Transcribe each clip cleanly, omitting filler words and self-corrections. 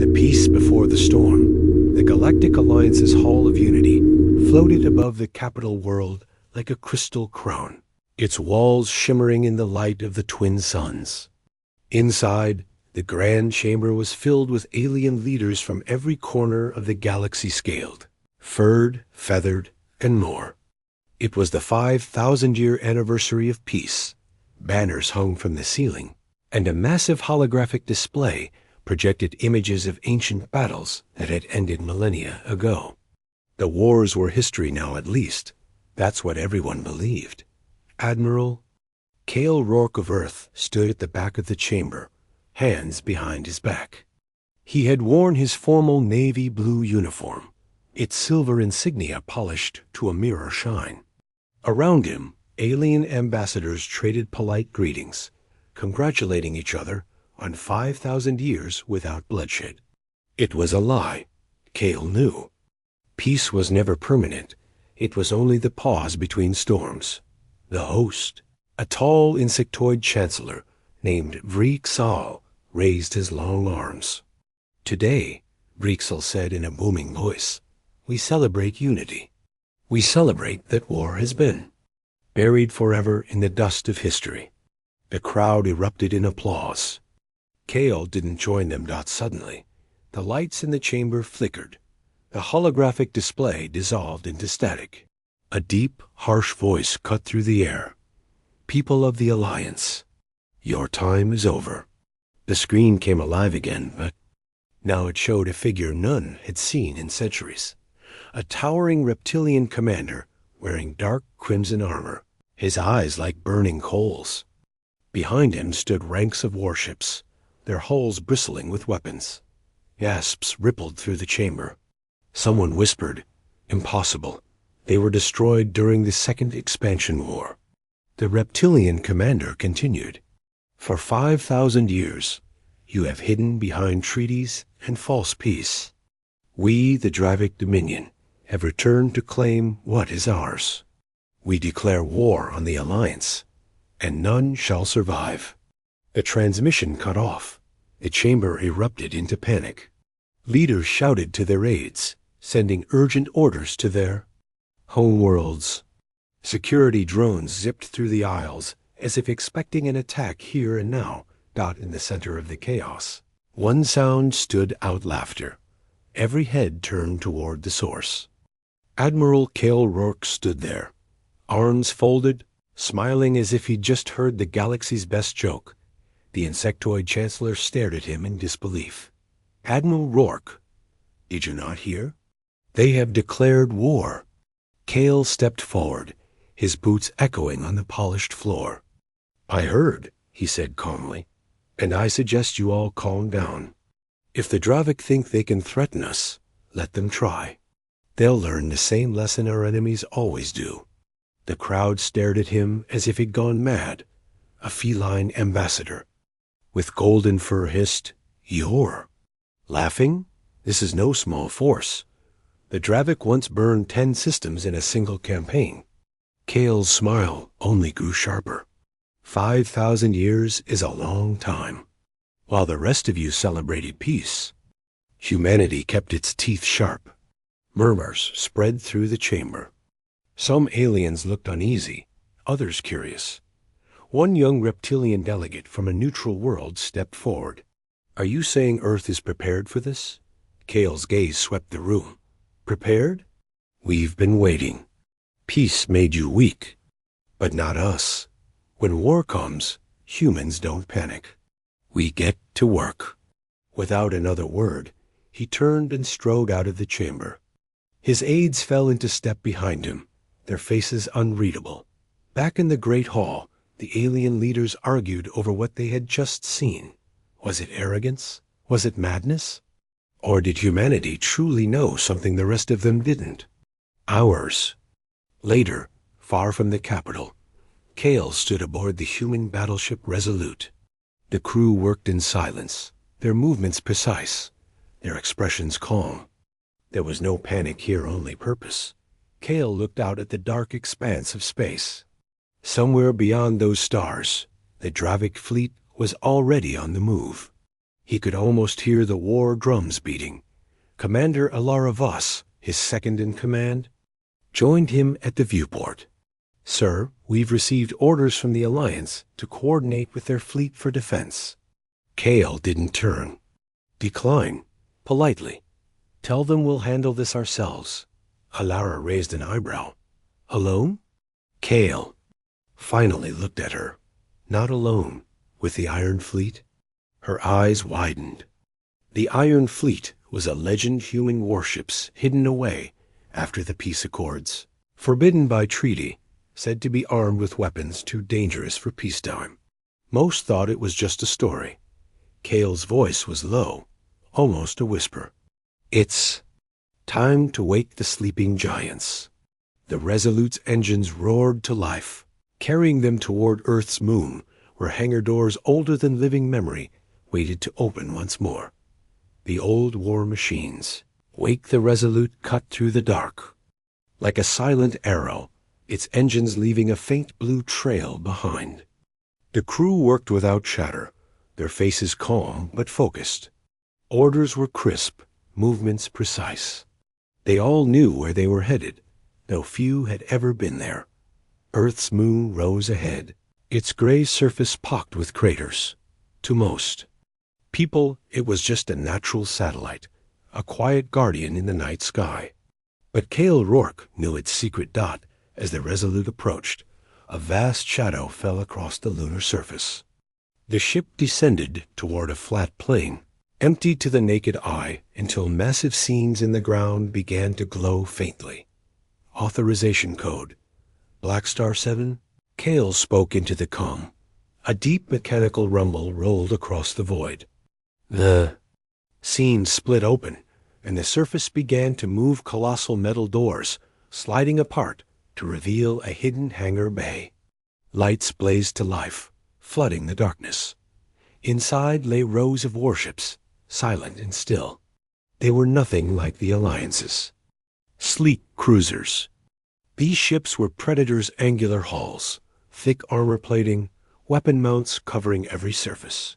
The peace before the storm, the Galactic Alliance's Hall of Unity, floated above the capital world like a crystal crown, its walls shimmering in the light of the twin suns. Inside, the grand chamber was filled with alien leaders from every corner of the galaxy scaled, furred, feathered, and more. It was the 5,000-year anniversary of peace. Banners hung from the ceiling, and a massive holographic display projected images of ancient battles that had ended millennia ago. The wars were history now, at least. That's what everyone believed. Admiral Cale Rourke of Earth stood at the back of the chamber, hands behind his back. He had worn his formal navy blue uniform, its silver insignia polished to a mirror shine. Around him, alien ambassadors traded polite greetings, congratulating each other on 5,000 years without bloodshed. It was a lie, Cale knew. Peace was never permanent. It was only the pause between storms. The host, a tall insectoid chancellor named Vrixal, raised his long arms. Today, Vrixal said in a booming voice, we celebrate unity. We celebrate that war has been buried forever in the dust of history. The crowd erupted in applause. Cale didn't join them. Suddenly, the lights in the chamber flickered. The holographic display dissolved into static. A deep, harsh voice cut through the air. People of the Alliance, your time is over. The screen came alive again, but now it showed a figure none had seen in centuries. A towering reptilian commander wearing dark crimson armor, his eyes like burning coals. Behind him stood ranks of warships, their hulls bristling with weapons. Gasps rippled through the chamber. Someone whispered, impossible. They were destroyed during the Second Expansion War. The reptilian commander continued, for 5,000 years, you have hidden behind treaties and false peace. We, the Dravic Dominion, have returned to claim what is ours. We declare war on the Alliance, and none shall survive. The transmission cut off. The chamber erupted into panic. Leaders shouted to their aides, sending urgent orders to their homeworlds. Security drones zipped through the aisles as if expecting an attack here and now, in the center of the chaos. One sound stood out: laughter. Every head turned toward the source. Admiral Cale Rourke stood there, arms folded, smiling as if he'd just heard the galaxy's best joke. The insectoid chancellor stared at him in disbelief. Admiral Rourke, did you not hear? They have declared war. Cale stepped forward, his boots echoing on the polished floor. I heard, he said calmly, and I suggest you all calm down. If the Dravic think they can threaten us, let them try. They'll learn the same lesson our enemies always do. The crowd stared at him as if he'd gone mad. A feline ambassador. With golden fur hissed, you're laughing? This is no small force. The Dravic once burned 10 systems in a single campaign. Cale's smile only grew sharper. 5,000 years is a long time. While the rest of you celebrated peace, humanity kept its teeth sharp. Murmurs spread through the chamber. Some aliens looked uneasy, others curious. One young reptilian delegate from a neutral world stepped forward. Are you saying Earth is prepared for this? Cale's gaze swept the room. Prepared? We've been waiting. Peace made you weak, but not us. When war comes, humans don't panic. We get to work. Without another word, he turned and strode out of the chamber. His aides fell into step behind him, their faces unreadable. Back in the great hall, the alien leaders argued over what they had just seen. Was it arrogance? Was it madness? Or did humanity truly know something the rest of them didn't? Hours later, far from the capital, Cale stood aboard the human battleship Resolute. The crew worked in silence, their movements precise, their expressions calm. There was no panic here, only purpose. Cale looked out at the dark expanse of space. Somewhere beyond those stars, the Dravic fleet was already on the move. He could almost hear the war drums beating. Commander Alara Voss, his second-in-command, joined him at the viewport. "Sir, we've received orders from the Alliance to coordinate with their fleet for defense." Kale didn't turn. "Decline. Politely. Tell them we'll handle this ourselves." Alara raised an eyebrow. "Alone?" Kale finally looked at her. "Not alone. With the Iron Fleet?" Her eyes widened. The Iron Fleet was a legend human warships hidden away after the peace accords, forbidden by treaty, said to be armed with weapons too dangerous for peacetime. Most thought it was just a story. Kale's voice was low, almost a whisper. "It's time to wake the sleeping giants." The Resolute's engines roared to life, carrying them toward Earth's moon, where hangar doors older than living memory waited to open once more. The old war machines. Wake the Resolute cut through the dark. Like a silent arrow, its engines leaving a faint blue trail behind. The crew worked without chatter, their faces calm but focused. Orders were crisp, movements precise. They all knew where they were headed, though few had ever been there. Earth's moon rose ahead, its gray surface pocked with craters. To most people, it was just a natural satellite, a quiet guardian in the night sky. But Cale Rourke knew its secret dot. As the Resolute approached, a vast shadow fell across the lunar surface. The ship descended toward a flat plain, empty to the naked eye until massive seams in the ground began to glow faintly. Authorization code. Black Star 7? Cale spoke into the comm. A deep mechanical rumble rolled across the void. The scene split open, and the surface began to move colossal metal doors, sliding apart to reveal a hidden hangar bay. Lights blazed to life, flooding the darkness. Inside lay rows of warships, silent and still. They were nothing like the Alliance's. Sleek cruisers. These ships were Predator's angular hulls, thick armor plating, weapon mounts covering every surface.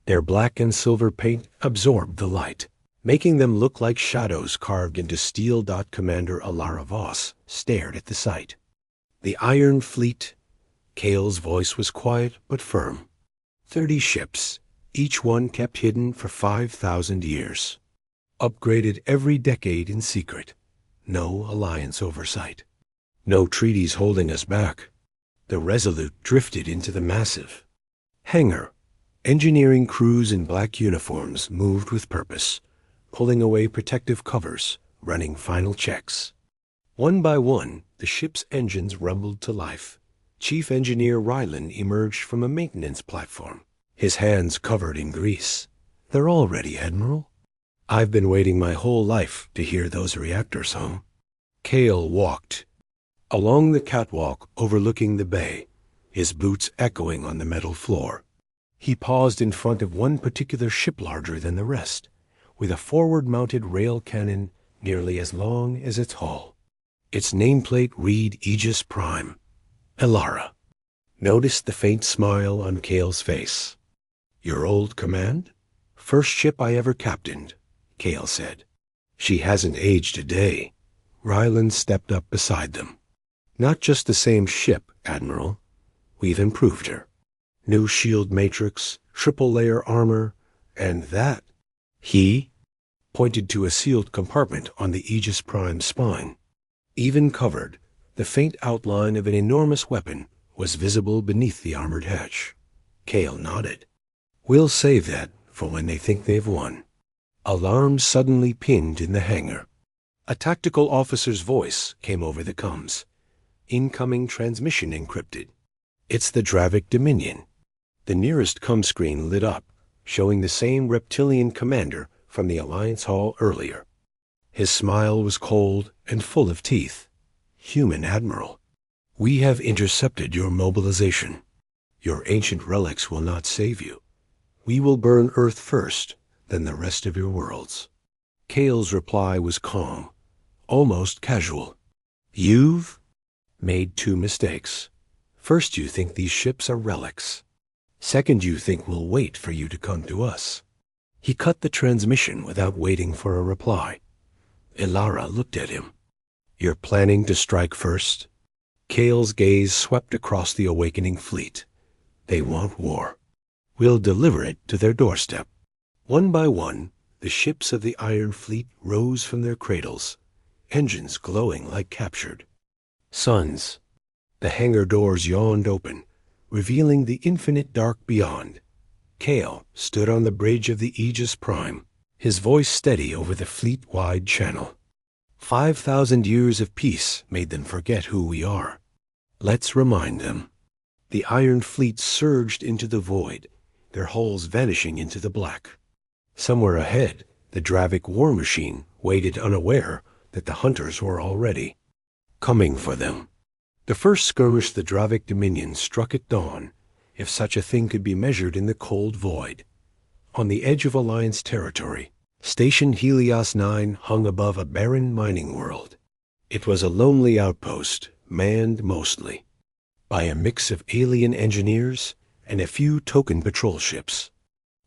Their black and silver paint absorbed the light, making them look like shadows carved into steel. Commander Alara Voss stared at the sight. The Iron Fleet. Cale's voice was quiet but firm. 30 ships, each one kept hidden for 5,000 years. Upgraded every decade in secret. No Alliance oversight. No treaties holding us back. The Resolute drifted into the massive hangar. Engineering crews in black uniforms moved with purpose, pulling away protective covers, running final checks. One by one, the ship's engines rumbled to life. Chief Engineer Rylan emerged from a maintenance platform, his hands covered in grease. "They're all ready, Admiral." "I've been waiting my whole life to hear those reactors hum." Cale walked along the catwalk overlooking the bay, his boots echoing on the metal floor. He paused in front of one particular ship larger than the rest, with a forward-mounted rail cannon nearly as long as its hull. Its nameplate read Aegis Prime. Alara noticed the faint smile on Cale's face. "Your old command?" "First ship I ever captained," Cale said. "She hasn't aged a day." Ryland stepped up beside them. "Not just the same ship, Admiral. We've improved her. New shield matrix, triple-layer armor, and that." He pointed to a sealed compartment on the Aegis Prime's spine. Even covered, the faint outline of an enormous weapon was visible beneath the armored hatch. Cale nodded. "We'll save that for when they think they've won." Alarms suddenly pinned in the hangar. A tactical officer's voice came over the comms. "Incoming transmission encrypted. It's the Dravik Dominion." The nearest comm screen lit up, showing the same reptilian commander from the Alliance Hall earlier. His smile was cold and full of teeth. "Human Admiral, we have intercepted your mobilization. Your ancient relics will not save you. We will burn Earth first, then the rest of your worlds." Cale's reply was calm, almost casual. "You've made 2 mistakes. First, you think these ships are relics. Second, you think we'll wait for you to come to us. He cut the transmission without waiting for a reply. Ilara looked at him. "You're planning to strike first?" Kale's gaze swept across the awakening fleet. "They want war. We'll deliver it to their doorstep." One by one, the ships of the Iron Fleet rose from their cradles, engines glowing like captured suns. The hangar doors yawned open, revealing the infinite dark beyond. Kale stood on the bridge of the Aegis Prime, his voice steady over the fleet-wide channel. 5,000 years of peace made them forget who we are. Let's remind them. The Iron Fleet surged into the void, their hulls vanishing into the black. Somewhere ahead, the Dravik war machine waited, unaware that the hunters were already coming for them. The first skirmish the Dravik Dominion struck at dawn, if such a thing could be measured in the cold void. On the edge of Alliance territory, Station Helios 9 hung above a barren mining world. It was a lonely outpost, manned mostly by a mix of alien engineers and a few token patrol ships.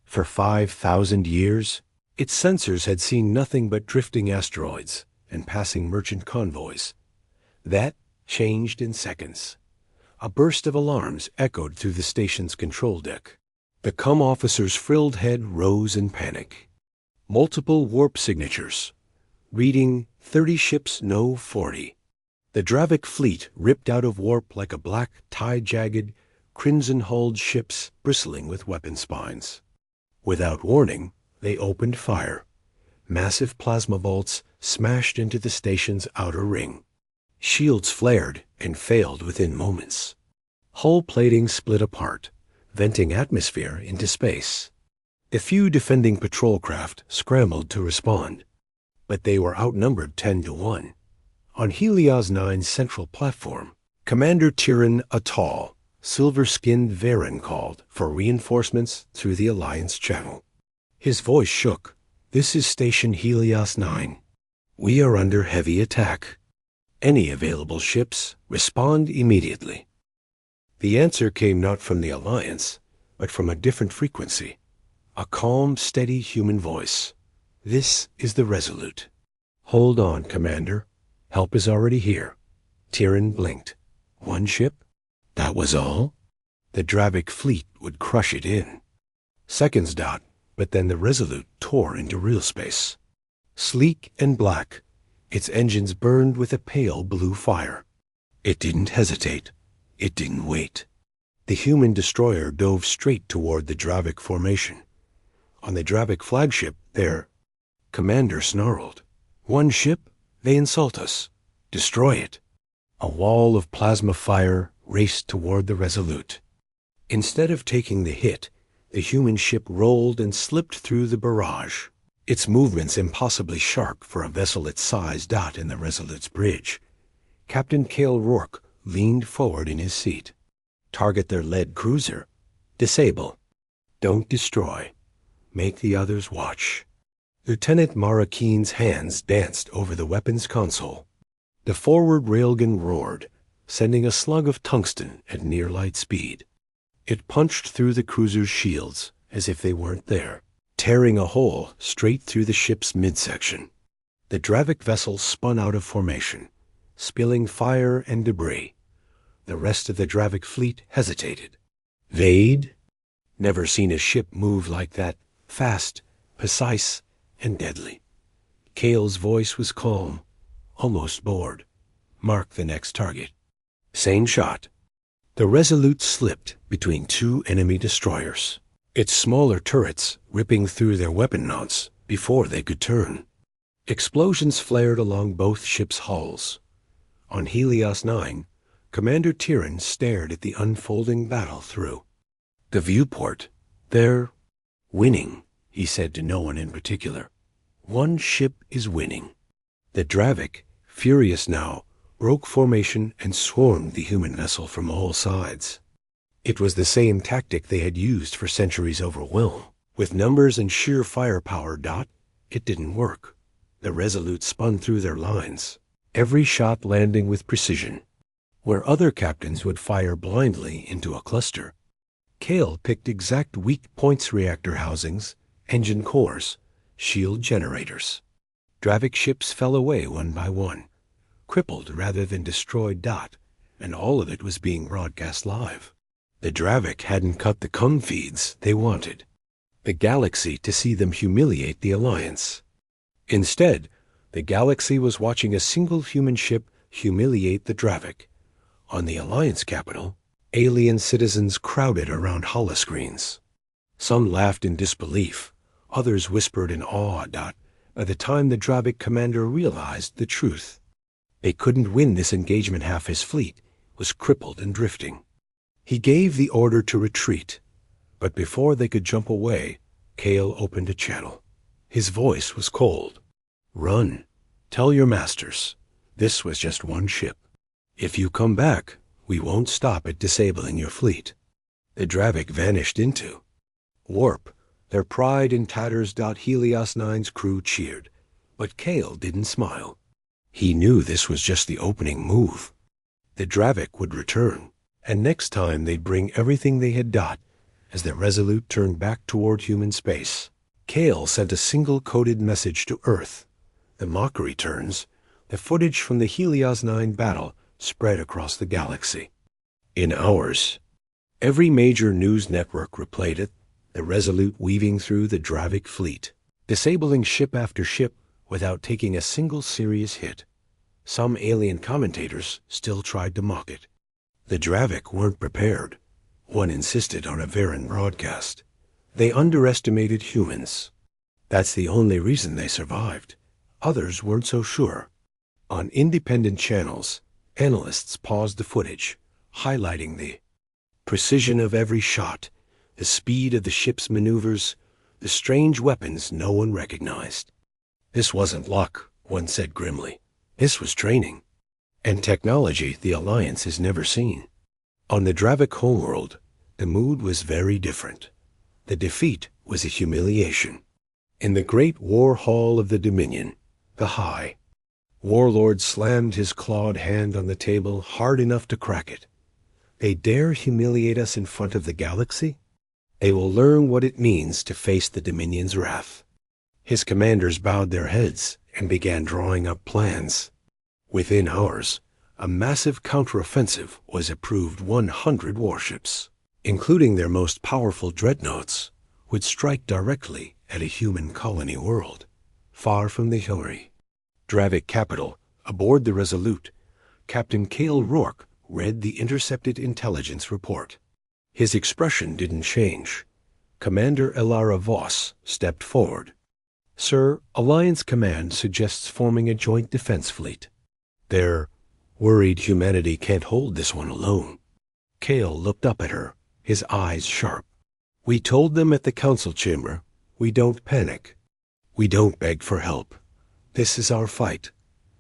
For 5,000 years, its sensors had seen nothing but drifting asteroids and passing merchant convoys. That changed in seconds. A burst of alarms echoed through the station's control deck. The comm officer's frilled head rose in panic. Multiple warp signatures, reading 30 ships, no 40. The Dravik fleet ripped out of warp like a black, tie-jagged, crimson-hulled ships bristling with weapon spines. Without warning, they opened fire. Massive plasma bolts smashed into the station's outer ring. Shields flared and failed within moments. Hull plating split apart, venting atmosphere into space. The few defending patrol craft scrambled to respond, but they were outnumbered 10-1. On Helios 9's central platform, Commander Tyran, a tall, silver-skinned Varen, called for reinforcements through the Alliance channel. His voice shook. "This is Station Helios 9. We are under heavy attack. Any available ships, respond immediately." The answer came not from the Alliance, but from a different frequency. A calm, steady human voice. "This is the Resolute." "Hold on, Commander. Help is already here." Tyran blinked. "One ship? That was all?" The Dravik fleet would crush it in. Seconds dot, but then the Resolute tore into real space. Sleek and black, its engines burned with a pale blue fire. It didn't hesitate. It didn't wait. The human destroyer dove straight toward the Dravik formation. On the Dravik flagship, their commander snarled. "One ship? They insult us. Destroy it." A wall of plasma fire raced toward the Resolute. Instead of taking the hit, the human ship rolled and slipped through the barrage, its movements impossibly sharp for a vessel its size dot in the Resolute's bridge. Captain Cale Rourke leaned forward in his seat. "Target their lead cruiser. Disable. Don't destroy. Make the others watch." Lieutenant Marakeen's hands danced over the weapons console. The forward railgun roared, sending a slug of tungsten at near light speed. It punched through the cruiser's shields as if they weren't there, tearing a hole straight through the ship's midsection. The Dravik vessel spun out of formation, spilling fire and debris. The rest of the Dravik fleet hesitated. Vade? Never seen a ship move like that, fast, precise, and deadly. Cale's voice was calm, almost bored. "Mark the next target." Sane shot. The Resolute slipped between two enemy destroyers, its smaller turrets ripping through their weapon knots before they could turn. Explosions flared along both ships' hulls. On Helios 9, Commander Tyran stared at the unfolding battle through the viewport. "They're winning," he said to no one in particular. "One ship is winning." The Dravik, furious now, broke formation and swarmed the human vessel from all sides. It was the same tactic they had used for centuries over Wilm. With numbers and sheer firepower dot, it didn't work. The Resolute spun through their lines, every shot landing with precision. Where other captains would fire blindly into a cluster, Cale picked exact weak points reactor housings engine cores, shield generators. Dravik ships fell away one by one, crippled rather than destroyed. And all of it was being broadcast live. The Dravik hadn't cut the comm feeds they wanted the galaxy to see them humiliate the Alliance. Instead, the galaxy was watching a single human ship humiliate the Dravik. On the Alliance capital, alien citizens crowded around holoscreens. Some laughed in disbelief, others whispered in awe. By the time the Dravik commander realized the truth, they couldn't win this engagement. Half his fleet was crippled and drifting. He gave the order to retreat, but before they could jump away, Kale opened a channel. His voice was cold. "Run. Tell your masters. This was just one ship. If you come back, we won't stop at disabling your fleet." The Dravik vanished into warp, their pride in tatters. Helios 9's crew cheered, but Kale didn't smile. He knew this was just the opening move. The Dravik would return, and next time they'd bring everything they had. As the Resolute turned back toward human space, Kale sent a single coded message to Earth. The mockery turns. The footage from the Helios 9 battle spread across the galaxy. In hours, every major news network replayed it, the Resolute weaving through the Dravik fleet, disabling ship after ship without taking a single serious hit. Some alien commentators still tried to mock it. The Dravik weren't prepared. One insisted on a Varen broadcast. They underestimated humans. That's the only reason they survived. Others weren't so sure. On independent channels, analysts paused the footage, highlighting the precision of every shot, the speed of the ship's maneuvers, the strange weapons no one recognized. "This wasn't luck," one said grimly. "This was training, and technology the Alliance has never seen." On the Dravik homeworld, the mood was very different. The defeat was a humiliation. In the great war hall of the Dominion, the High Warlord slammed his clawed hand on the table hard enough to crack it. "They dare humiliate us in front of the galaxy? They will learn what it means to face the Dominion's wrath." His commanders bowed their heads and began drawing up plans. Within hours, a massive counteroffensive was approved. 100 warships, including their most powerful dreadnoughts, would strike directly at a human colony world, far from the Hillary. Dravik capital, aboard the Resolute, Captain Kale Rourke read the intercepted intelligence report. His expression didn't change. Commander Elara Voss stepped forward. "Sir, Alliance Command suggests forming a joint defense fleet. They're worried humanity can't hold this one alone." Kale looked up at her, his eyes sharp. "We told them at the council chamber, we don't panic. We don't beg for help. This is our fight."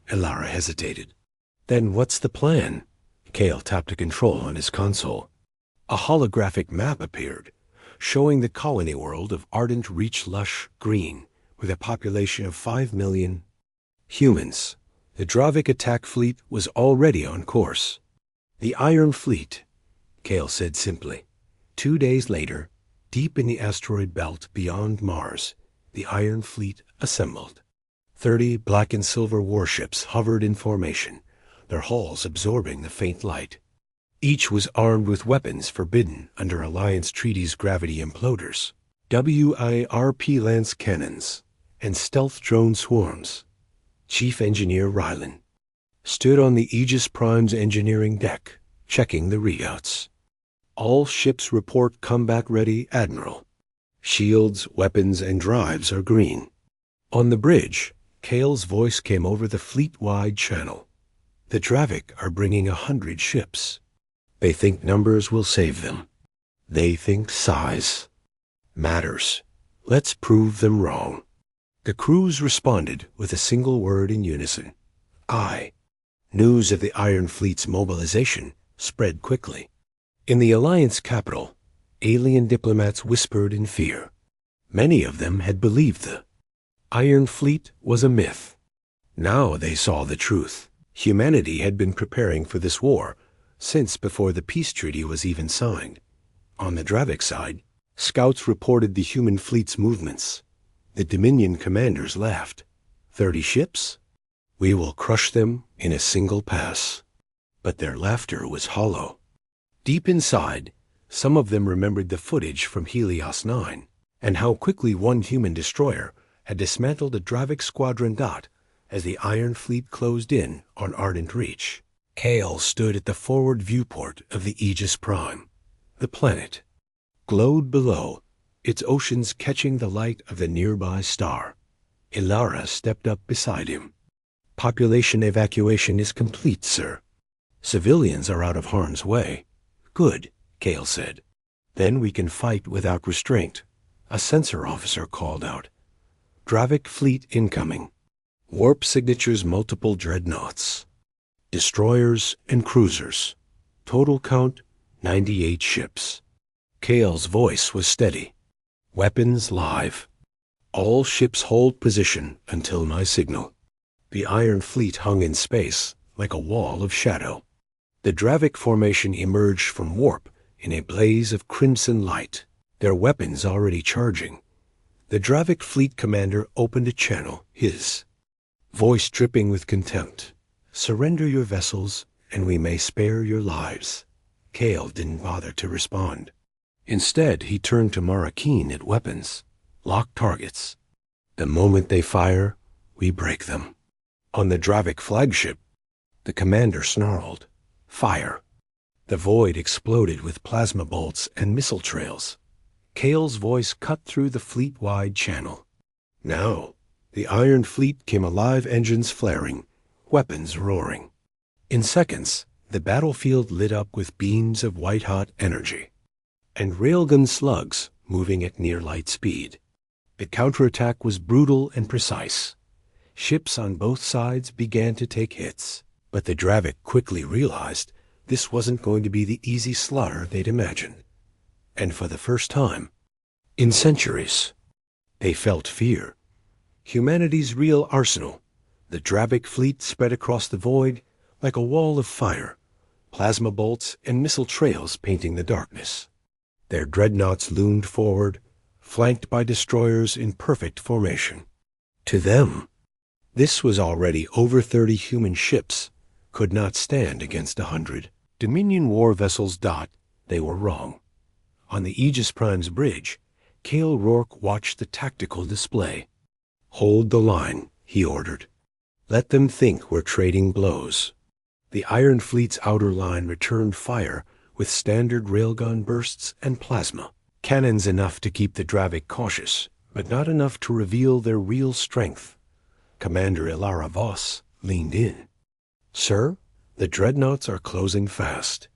Elara hesitated. "Then what's the plan?" Kale tapped a control on his console. A holographic map appeared, showing the colony world of Ardent Reach lush green, with a population of 5 million humans. The Dravik attack fleet was already on course. "The Iron Fleet," Kale said simply. 2 days later, deep in the asteroid belt beyond Mars, the Iron Fleet assembled. 30 black and silver warships hovered in formation, their hulls absorbing the faint light. Each was armed with weapons forbidden under Alliance treaties: gravity imploders, WIRP lance cannons, and stealth drone swarms. Chief Engineer Rylan stood on the Aegis Prime's engineering deck, checking the readouts. "All ships report comeback ready, Admiral. Shields, weapons, and drives are green." On the bridge, Kale's voice came over the fleet-wide channel. "The Dravik are bringing 100 ships. They think numbers will save them. They think size matters. Let's prove them wrong." The crews responded with a single word in unison: "Aye." News of the Iron Fleet's mobilization spread quickly. In the Alliance capital, alien diplomats whispered in fear. Many of them had believed the Iron Fleet was a myth. Now they saw the truth. Humanity had been preparing for this war since before the peace treaty was even signed. On the Dravik side, scouts reported the human fleet's movements. The Dominion commanders laughed. 30 ships? We will crush them in a single pass. But their laughter was hollow. Deep inside, some of them remembered the footage from Helios 9, and how quickly one human destroyer had dismantled a Dravik Squadron dot as the Iron Fleet closed in on Ardent Reach. Kale stood at the forward viewport of the Aegis Prime. The planet glowed below, its oceans catching the light of the nearby star. Ilara stepped up beside him. Population evacuation is complete, sir. Civilians are out of harm's way. Good, Kale said. Then we can fight without restraint. A sensor officer called out. Dravik fleet incoming. Warp signatures multiple dreadnoughts. Destroyers and cruisers. Total count 98 ships. Kale's voice was steady. Weapons live. All ships hold position until my signal. The Iron Fleet hung in space like a wall of shadow. The Dravik formation emerged from warp in a blaze of crimson light, their weapons already charging. The Dravik fleet commander opened a channel, his voice dripping with contempt. Surrender your vessels, and we may spare your lives. Kale didn't bother to respond. Instead, he turned to Marakeen at weapons. Lock targets. The moment they fire, we break them. On the Dravik flagship, the commander snarled. Fire. The void exploded with plasma bolts and missile trails. Kale's voice cut through the fleet-wide channel. Now, the Iron Fleet came alive, engines flaring, weapons roaring. In seconds, the battlefield lit up with beams of white-hot energy, and railgun slugs moving at near light speed. The counterattack was brutal and precise. Ships on both sides began to take hits, but the Dravik quickly realized this wasn't going to be the easy slaughter they'd imagined. And for the first time in centuries, they felt fear. Humanity's real arsenal, the Dravik fleet, spread across the void like a wall of fire, plasma bolts and missile trails painting the darkness. Their dreadnoughts loomed forward, flanked by destroyers in perfect formation. To them, this was already over 30 human ships, could not stand against 100 Dominion war vessels. They were wrong. On the Aegis Prime's bridge, Kale Rourke watched the tactical display. Hold the line, he ordered. Let them think we're trading blows. The Iron Fleet's outer line returned fire with standard railgun bursts and plasma. Cannons enough to keep the Dravik cautious, but not enough to reveal their real strength. Commander Ilara Voss leaned in. Sir, the dreadnoughts are closing fast.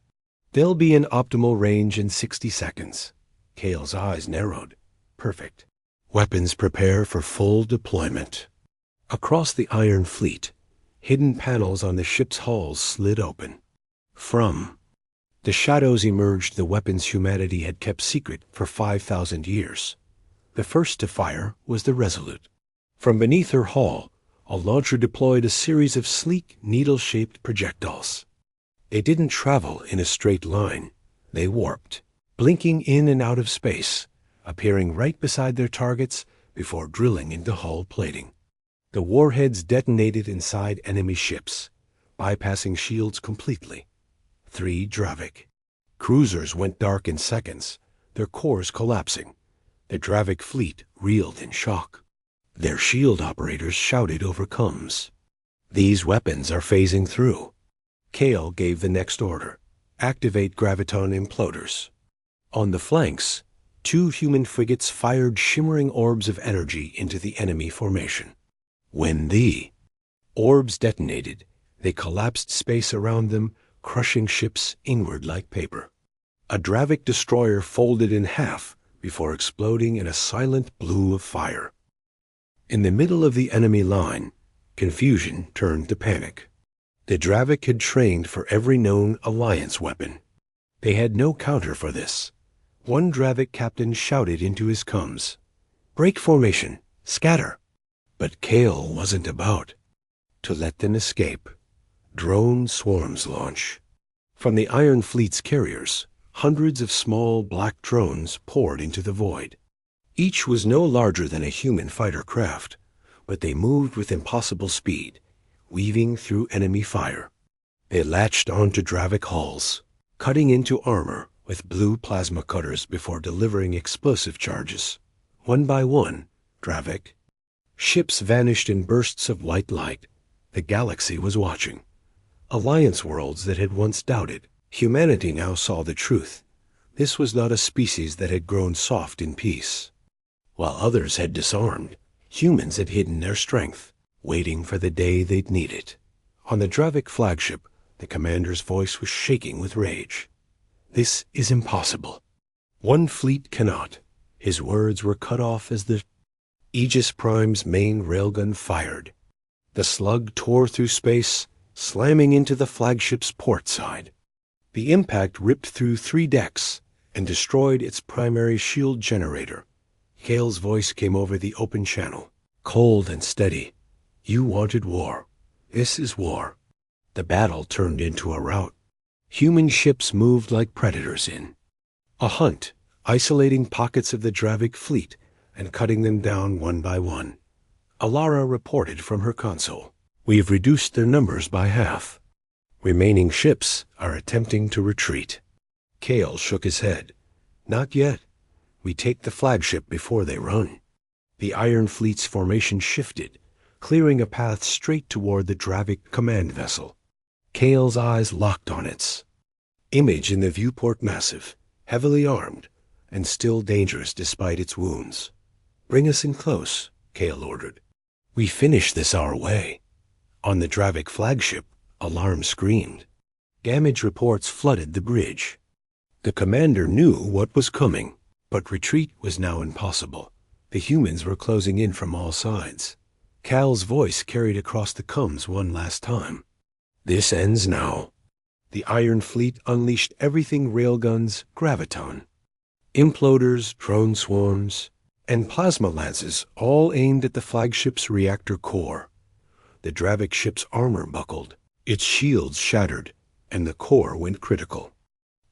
They'll be in optimal range in 60 seconds. Kale's eyes narrowed. Perfect. Weapons prepare for full deployment. Across the Iron Fleet, hidden panels on the ship's hulls slid open. From the shadows emerged the weapons humanity had kept secret for 5,000 years. The first to fire was the Resolute. From beneath her hull, a launcher deployed a series of sleek, needle-shaped projectiles. They didn't travel in a straight line. They warped, blinking in and out of space, appearing right beside their targets before drilling into hull plating. The warheads detonated inside enemy ships, bypassing shields completely. 3 Dravik. Cruisers went dark in seconds, their cores collapsing. The Dravik fleet reeled in shock. Their shield operators shouted over comms. These weapons are phasing through. Kale gave the next order. Activate graviton imploders. On the flanks, 2 human frigates fired shimmering orbs of energy into the enemy formation. When the orbs detonated, they collapsed space around them, crushing ships inward like paper. A Dravik destroyer folded in half before exploding in a silent blue of fire. In the middle of the enemy line, confusion turned to panic. The Dravik had trained for every known Alliance weapon. They had no counter for this. One Dravik captain shouted into his comms, "Break formation, scatter." But Kale wasn't about to let them escape. Drone swarms launch. From the Iron Fleet's carriers, hundreds of small black drones poured into the void. Each was no larger than a human fighter craft, but they moved with impossible speed, weaving through enemy fire. They latched onto Dravik hulls, cutting into armor with blue plasma cutters before delivering explosive charges. One by one, Dravik ships vanished in bursts of white light. The galaxy was watching. Alliance worlds that had once doubted. Humanity now saw the truth. This was not a species that had grown soft in peace. While others had disarmed, humans had hidden their strength, waiting for the day they'd need it. On the Dravik flagship, the commander's voice was shaking with rage. This is impossible. One fleet cannot. His words were cut off as the Aegis Prime's main railgun fired. The slug tore through space, slamming into the flagship's port side. The impact ripped through 3 decks and destroyed its primary shield generator. Kale's voice came over the open channel, cold and steady. You wanted war. This is war. The battle turned into a rout. Human ships moved like predators in a hunt, isolating pockets of the Dravik fleet and cutting them down one by one. Alara reported from her console. We've reduced their numbers by half. Remaining ships are attempting to retreat. Kale shook his head. Not yet. We take the flagship before they run. The Iron Fleet's formation shifted, clearing a path straight toward the Dravik command vessel. Kale's eyes locked on its image in the viewport massive, heavily armed, and still dangerous despite its wounds. Bring us in close, Kale ordered. We finish this our way. On the Dravik flagship, alarm screamed. Damage reports flooded the bridge. The commander knew what was coming, but retreat was now impossible. The humans were closing in from all sides. Cal's voice carried across the comms one last time. This ends now. The Iron Fleet unleashed everything railguns, graviton, imploders, drone swarms, and plasma lances, all aimed at the flagship's reactor core. The Dravik ship's armor buckled, its shields shattered, and the core went critical.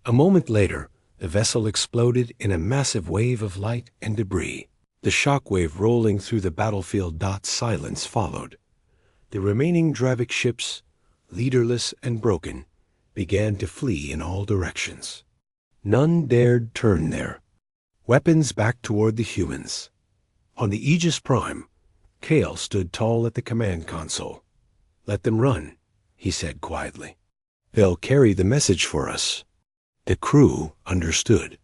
A moment later, the vessel exploded in a massive wave of light and debris. The shockwave rolling through the battlefield. Silence followed. The remaining Dravik ships, leaderless and broken, began to flee in all directions. None dared turn their weapons back toward the humans. On the Aegis Prime, Kale stood tall at the command console. Let them run, he said quietly. They'll carry the message for us. The crew understood.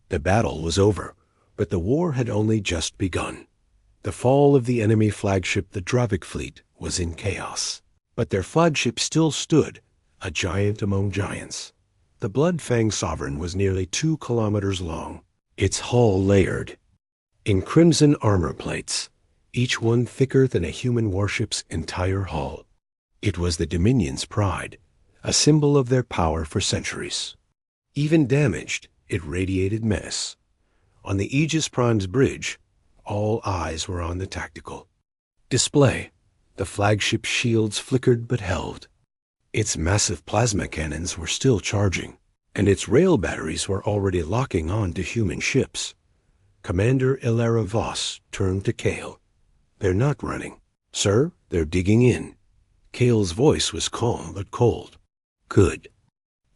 The battle was over, but the war had only just begun. The fall of the enemy flagship, the Dravik fleet, was in chaos. But their flagship still stood, a giant among giants. The Bloodfang Sovereign was nearly 2 kilometers long, its hull layered in crimson armor plates, each one thicker than a human warship's entire hull. It was the Dominion's pride, a symbol of their power for centuries. Even damaged, it radiated menace. On the Aegis Prime's bridge, all eyes were on the tactical display. The flagship shields flickered but held. Its massive plasma cannons were still charging, and its rail batteries were already locking on to human ships. Commander Ilara Voss turned to Kale. They're not running. Sir, they're digging in. Kale's voice was calm but cold. Good.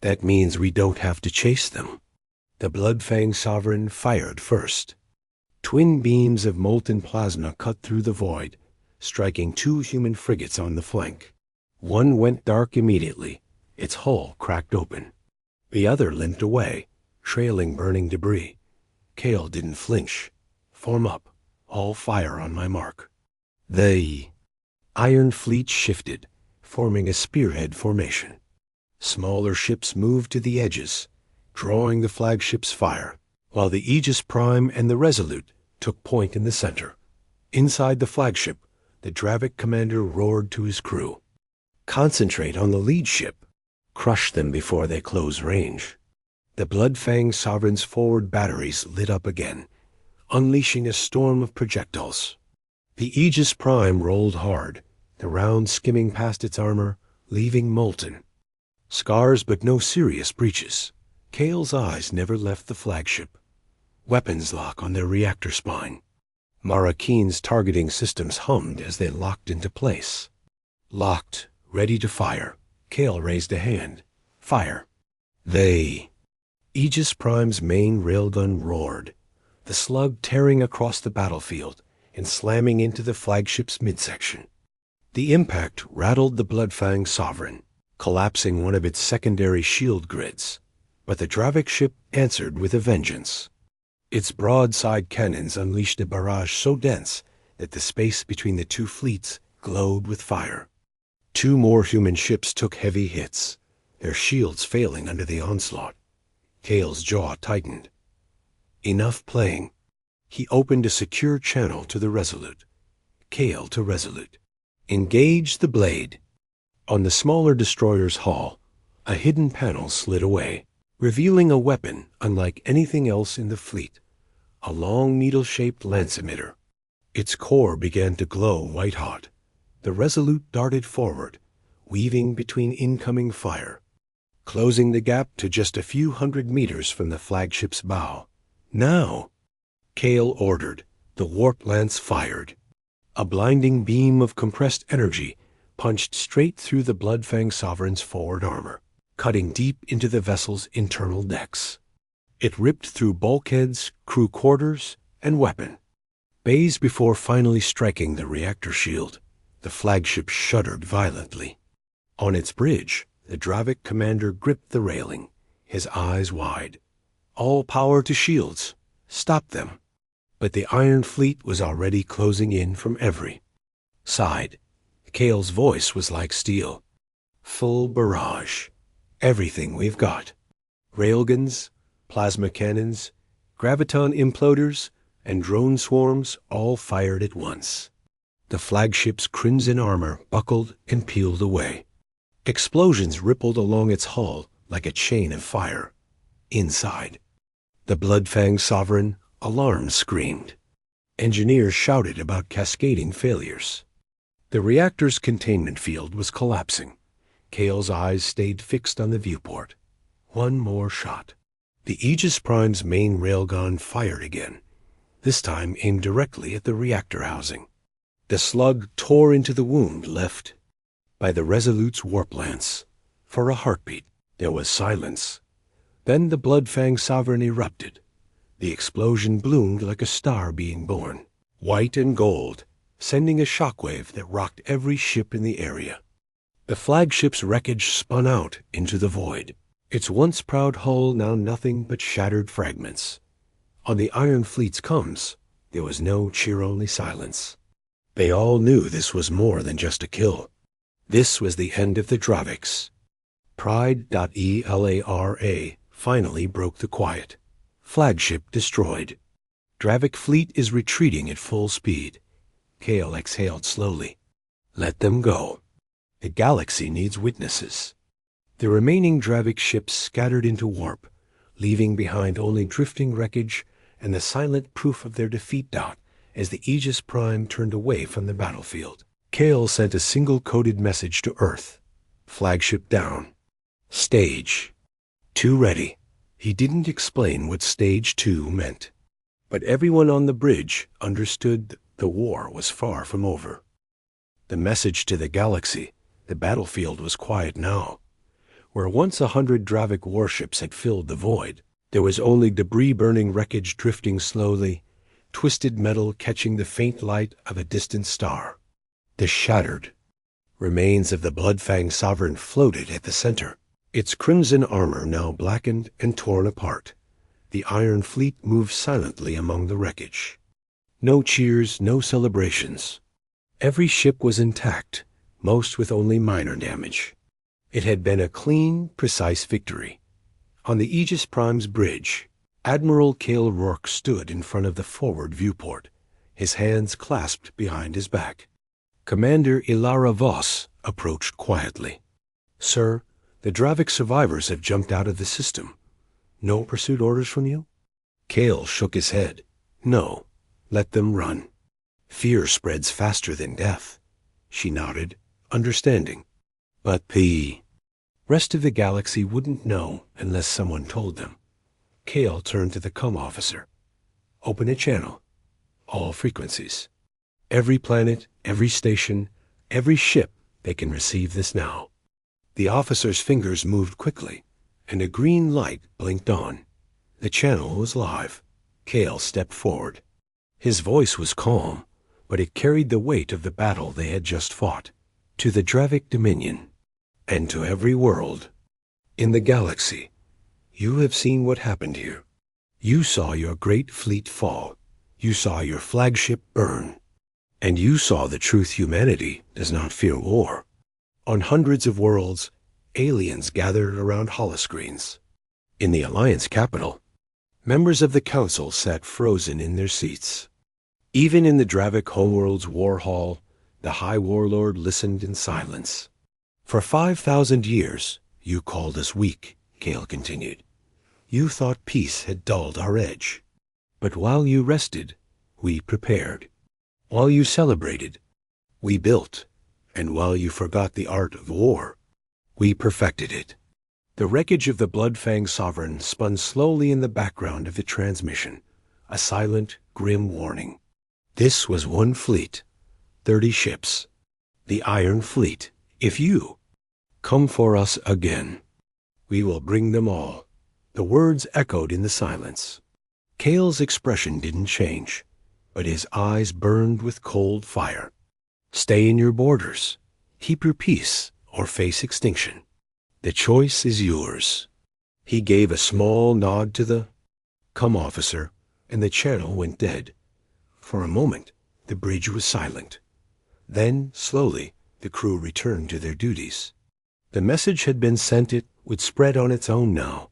That means we don't have to chase them. The Bloodfang Sovereign fired first. Twin beams of molten plasma cut through the void, striking 2 human frigates on the flank. One went dark immediately, its hull cracked open. The other limped away, trailing burning debris. Kale didn't flinch. Form up. All fire on my mark. The Iron Fleet shifted, forming a spearhead formation. Smaller ships moved to the edges, drawing the flagship's fire, while the Aegis Prime and the Resolute took point in the center. Inside the flagship, the Dravik commander roared to his crew. Concentrate on the lead ship. Crush them before they close range. The Bloodfang Sovereign's forward batteries lit up again, unleashing a storm of projectiles. The Aegis Prime rolled hard, the round skimming past its armor, leaving molten scars but no serious breaches. Kale's eyes never left the flagship. weapons lock on their reactor spine. Marakeen's targeting systems hummed as they locked into place. Locked, ready to fire. Kale raised a hand. Fire. They. Aegis Prime's main railgun roared, the slug tearing across the battlefield and slamming into the flagship's midsection. The impact rattled the Bloodfang Sovereign, collapsing one of its secondary shield grids, but the Dravik ship answered with a vengeance. Its broadside cannons unleashed a barrage so dense that the space between the two fleets glowed with fire. Two more human ships took heavy hits, their shields failing under the onslaught. Kale's jaw tightened. Enough playing. He opened a secure channel to the Resolute. Kale to Resolute. Engage the blade. On the smaller destroyer's hull, a hidden panel slid away, revealing a weapon unlike anything else in the fleet, a long needle-shaped lance emitter. Its core began to glow white-hot. The Resolute darted forward, weaving between incoming fire, closing the gap to just a few hundred meters from the flagship's bow. Now, Kale ordered. The warp lance fired. A blinding beam of compressed energy punched straight through the Bloodfang Sovereign's forward armor, cutting deep into the vessel's internal decks. It ripped through bulkheads, crew quarters, and weapon bays before finally striking the reactor shield. The flagship shuddered violently. On its bridge, the Dravik commander gripped the railing, his eyes wide. All power to shields. Stop them. But the Iron Fleet was already closing in from every side. Kale's voice was like steel. Full barrage. Everything we've got. Railguns, plasma cannons, graviton imploders, and drone swarms all fired at once. The flagship's crimson armor buckled and peeled away. Explosions rippled along its hull like a chain of fire. Inside, the Bloodfang Sovereign, alarm screamed. Engineers shouted about cascading failures. The reactor's containment field was collapsing. Kale's eyes stayed fixed on the viewport. One more shot. The Aegis Prime's main railgun fired again, this time aimed directly at the reactor housing. The slug tore into the wound left by the Resolute's warp lance. For a heartbeat, there was silence. Then the Bloodfang Sovereign erupted. The explosion bloomed like a star being born, white and gold, sending a shockwave that rocked every ship in the area. The flagship's wreckage spun out into the void, its once proud hull now nothing but shattered fragments. On the Iron Fleet's comms, there was no cheer-only silence. They all knew this was more than just a kill. This was the end of the Draviks. Pride.elara finally broke the quiet. Flagship destroyed. Dravik fleet is retreating at full speed. Kale exhaled slowly. Let them go. The galaxy needs witnesses. The remaining Dravik ships scattered into warp, leaving behind only drifting wreckage and the silent proof of their defeat dot as the Aegis Prime turned away from the battlefield. Kale sent a single coded message to Earth. Flagship down. Stage 2 ready. He didn't explain what Stage 2 meant, but everyone on the bridge understood the war was far from over. The message to the galaxy, the battlefield was quiet now. Where once 100 Dravik warships had filled the void, there was only debris-burning wreckage drifting slowly, twisted metal catching the faint light of a distant star. The shattered remains of the Bloodfang Sovereign floated at the center, its crimson armor now blackened and torn apart. The Iron Fleet moved silently among the wreckage. No cheers, no celebrations. Every ship was intact, most with only minor damage. It had been a clean, precise victory. On the Aegis Prime's bridge, Admiral Kale Rourke stood in front of the forward viewport, his hands clasped behind his back. Commander Ilara Voss approached quietly. Sir, the Dravik survivors have jumped out of the system. No pursuit orders from you? Kale shook his head. No, let them run. Fear spreads faster than death. She nodded, understanding. But the rest of the galaxy wouldn't know unless someone told them. Kale turned to the comm officer. Open a channel. All frequencies. Every planet, every station, every ship, they can receive this now. The officer's fingers moved quickly, and a green light blinked on. The channel was live. Kale stepped forward. His voice was calm, but it carried the weight of the battle they had just fought. To the Dravic Dominion, and to every world in the galaxy, you have seen what happened here. You saw your great fleet fall. You saw your flagship burn. And you saw the truth: humanity does not fear war. On hundreds of worlds, aliens gathered around holoscreens. In the Alliance capital, members of the Council sat frozen in their seats. Even in the Dravic homeworld's war hall, the High Warlord listened in silence. For 5,000 years, you called us weak, Kale continued. You thought peace had dulled our edge. But while you rested, we prepared. While you celebrated, we built. And while you forgot the art of war, we perfected it. The wreckage of the Bloodfang Sovereign spun slowly in the background of the transmission, a silent, grim warning. This was one fleet, 30 ships. The Iron Fleet. If you come for us again, we will bring them all. The words echoed in the silence. Kale's expression didn't change, but his eyes burned with cold fire. Stay in your borders, keep your peace, or face extinction. The choice is yours. He gave a small nod to the "Come, officer," and the channel went dead. For a moment, the bridge was silent. Then, slowly, the crew returned to their duties. The message had been sent. It would spread on its own now.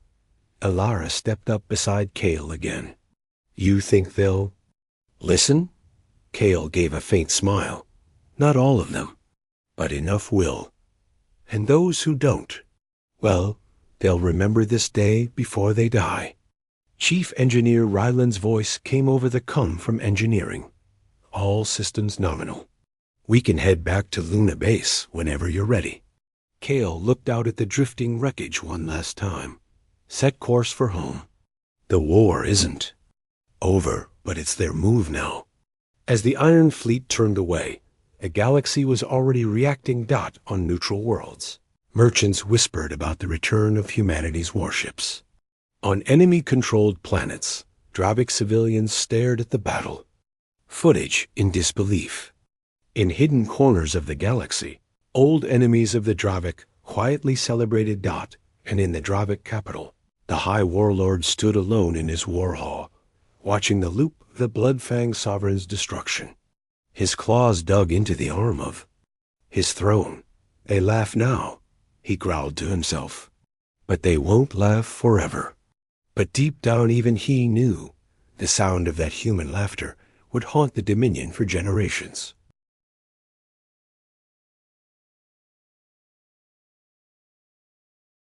Alara stepped up beside Kale again. You think they'll listen? Kale gave a faint smile. Not all of them, but enough will. And those who don't, well, they'll remember this day before they die. Chief Engineer Ryland's voice came over the come from engineering. All systems nominal. We can head back to Luna Base whenever you're ready. Kale looked out at the drifting wreckage one last time. Set course for home. The war isn't over, but it's their move now. As the Iron Fleet turned away, a galaxy was already reacting on neutral worlds. Merchants whispered about the return of humanity's warships. On enemy-controlled planets, Dravic civilians stared at the battle. Footage in disbelief. In hidden corners of the galaxy, old enemies of the Dravic quietly celebrated and in the Dravic capital, the High Warlord stood alone in his war hall, watching the loop of the Bloodfang Sovereign's destruction. His claws dug into the arm of his throne. They laugh now, he growled to himself. But they won't laugh forever. But deep down even he knew the sound of that human laughter would haunt the Dominion for generations.